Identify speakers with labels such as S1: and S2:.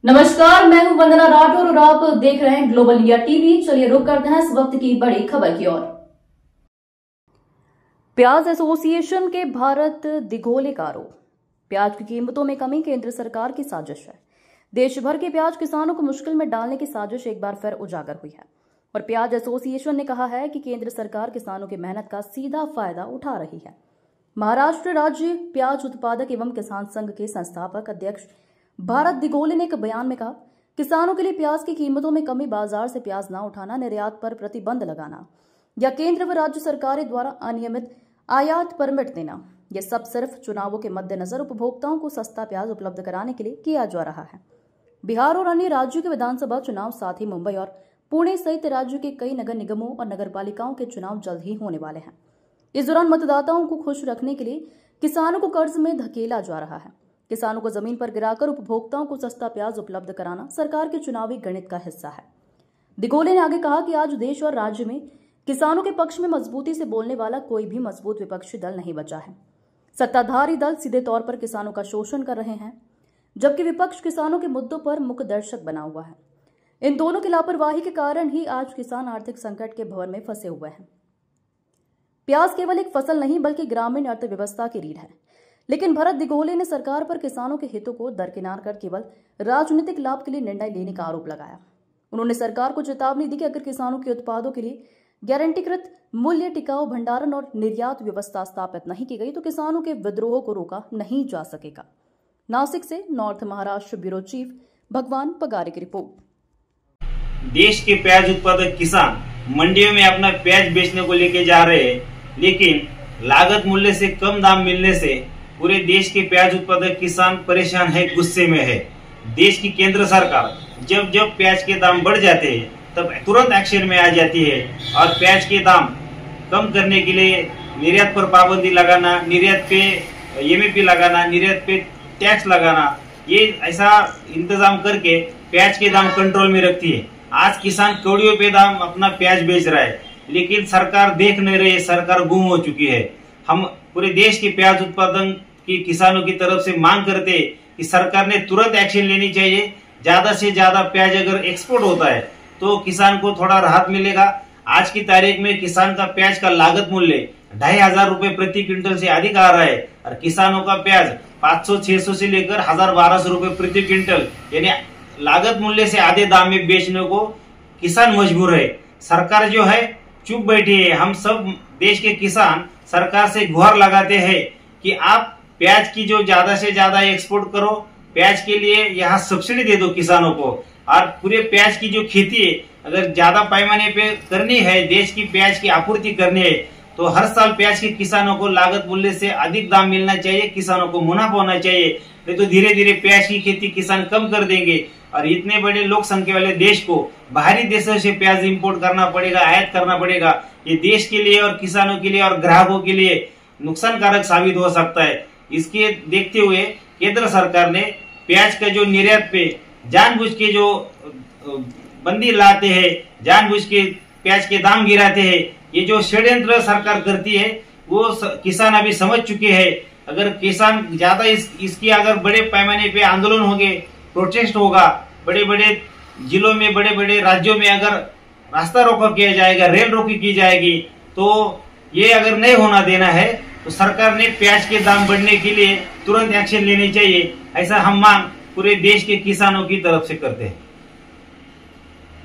S1: नमस्कार, मैं हूं वंदना राठौर और आप देख रहे हैं ग्लोबल इंडिया टीवी। चलिए रुक करते हैं इस वक्त की बड़ी खबर की ओर। प्याज एसोसिएशन के भारत दिघोले का आरोप। प्याज की कीमतों में कमी केंद्र सरकार की साजिश है। देश भर के प्याज किसानों को मुश्किल में डालने की साजिश एक बार फिर उजागर हुई है और प्याज एसोसिएशन ने कहा है कि केंद्र सरकार किसानों की मेहनत का सीधा फायदा उठा रही है। महाराष्ट्र राज्य प्याज उत्पादक एवं किसान संघ के संस्थापक अध्यक्ष भारत दिघोले ने एक बयान में कहा, किसानों के लिए प्याज की कीमतों में कमी, बाजार से प्याज न उठाना, निर्यात पर प्रतिबंध लगाना या केंद्र व राज्य सरकारें द्वारा अनियमित आयात परमिट देना, यह सब सिर्फ चुनावों के मद्देनजर उपभोक्ताओं को सस्ता प्याज उपलब्ध कराने के लिए किया जा रहा है। बिहार और अन्य राज्यों के विधानसभा चुनाव, साथ ही मुंबई और पुणे सहित राज्य के कई नगर निगमों और नगर पालिकाओं के चुनाव जल्द ही होने वाले हैं। इस दौरान मतदाताओं को खुश रखने के लिए किसानों को कर्ज में धकेला जा रहा है। किसानों को जमीन पर गिराकर उपभोक्ताओं को सस्ता प्याज उपलब्ध कराना सरकार के चुनावी गणित का हिस्सा है। दिघोले ने आगे कहा कि आज देश और राज्य में किसानों के पक्ष में मजबूती से बोलने वाला कोई भी मजबूत विपक्षी दल नहीं बचा है। सत्ताधारी दल सीधे तौर पर किसानों का शोषण कर रहे हैं, जबकि विपक्ष किसानों के मुद्दों पर मुख्य दर्शक बना हुआ है। इन दोनों की लापरवाही के कारण ही आज किसान आर्थिक संकट के भंवर में फंसे हुए हैं। प्याज केवल एक फसल नहीं बल्कि ग्रामीण अर्थव्यवस्था की रीढ़ है, लेकिन भरत दिघोले ने सरकार पर किसानों के हितों को दरकिनार कर केवल राजनीतिक लाभ के लिए निर्णय लेने का आरोप लगाया। उन्होंने सरकार को चेतावनी दी कि अगर किसानों के उत्पादों के लिए गारंटीकृत मूल्य, टिकाऊ भंडारण और निर्यात व्यवस्था स्थापित नहीं की गई तो किसानों के विद्रोह को रोका नहीं जा सकेगा। नासिक से नॉर्थ महाराष्ट्र ब्यूरो चीफ भगवान पगारे की रिपोर्ट।
S2: देश के प्याज उत्पादक किसान मंडियों में अपना प्याज बेचने को लेके जा रहे हैं, लेकिन लागत मूल्य से कम दाम मिलने से पूरे देश के प्याज उत्पादक किसान परेशान है, गुस्से में है। देश की केंद्र सरकार जब जब प्याज के दाम बढ़ जाते हैं तब तुरंत एक्शन में आ जाती है और प्याज के दाम कम करने के लिए निर्यात पर पाबंदी लगाना, निर्यात पे एमएपी लगाना, निर्यात पे टैक्स लगाना, ये ऐसा इंतजाम करके प्याज के दाम कंट्रोल में रखती है। आज किसान कौड़ियों पे दाम अपना प्याज बेच रहा है, लेकिन सरकार देख नहीं रही है, सरकार गुम हो चुकी है। हम पूरे देश के प्याज उत्पादन की किसानों की तरफ से मांग करते कि सरकार ने तुरंत एक्शन लेनी चाहिए। ज्यादा से ज्यादा प्याज अगर एक्सपोर्ट होता है तो किसान को थोड़ा राहत मिलेगा। आज की तारीख में किसान का प्याज का लागत मूल्य 2500 रुपए प्रति क्विंटल से अधिक आ रहा है और किसानों का प्याज 500-600 से लेकर 1000-1200 रुपए प्रति क्विंटल, यानी लागत मूल्य से आधे दाम में बेचने को किसान मजबूर है। सरकार जो है चुप बैठी है। हम सब देश के किसान सरकार से गुहार लगाते हैं कि आप प्याज की जो ज्यादा से ज्यादा एक्सपोर्ट करो, प्याज के लिए यहाँ सब्सिडी दे दो किसानों को, और पूरे प्याज की जो खेती है अगर ज्यादा पैमाने पे करनी है, देश की प्याज की आपूर्ति करनी है, तो हर साल प्याज के किसानों को लागत मूल्य से अधिक दाम मिलना चाहिए, किसानों को मुनाफा होना चाहिए। नहीं तो धीरे धीरे प्याज की खेती किसान कम कर देंगे और इतने बड़े लोक संख्या वाले देश को बाहरी देशों से प्याज इंपोर्ट करना पड़ेगा, आयात करना पड़ेगा। ये देश के लिए और किसानों के लिए और ग्राहकों के लिए नुकसानकारक साबित हो सकता है। इसके देखते हुए केंद्र सरकार ने प्याज का जो निर्यात पे जानबूझ के जो बंदी लाते हैं, जानबूझ के प्याज के दाम गिराते हैं, ये जो षड्यंत्र सरकार करती है वो किसान अभी समझ चुके हैं। अगर किसान ज्यादा इसकी अगर बड़े पैमाने पे आंदोलन होंगे, प्रोटेस्ट होगा, बड़े बड़े जिलों में, बड़े बड़े राज्यों में अगर रास्ता रोको किया जाएगा, रेल रोकी की जाएगी, तो ये अगर नहीं होना देना है तो सरकार ने प्याज के दाम बढ़ने के लिए तुरंत एक्शन लेनी चाहिए। ऐसा हम मांग पूरे देश के किसानों की तरफ से करते हैं।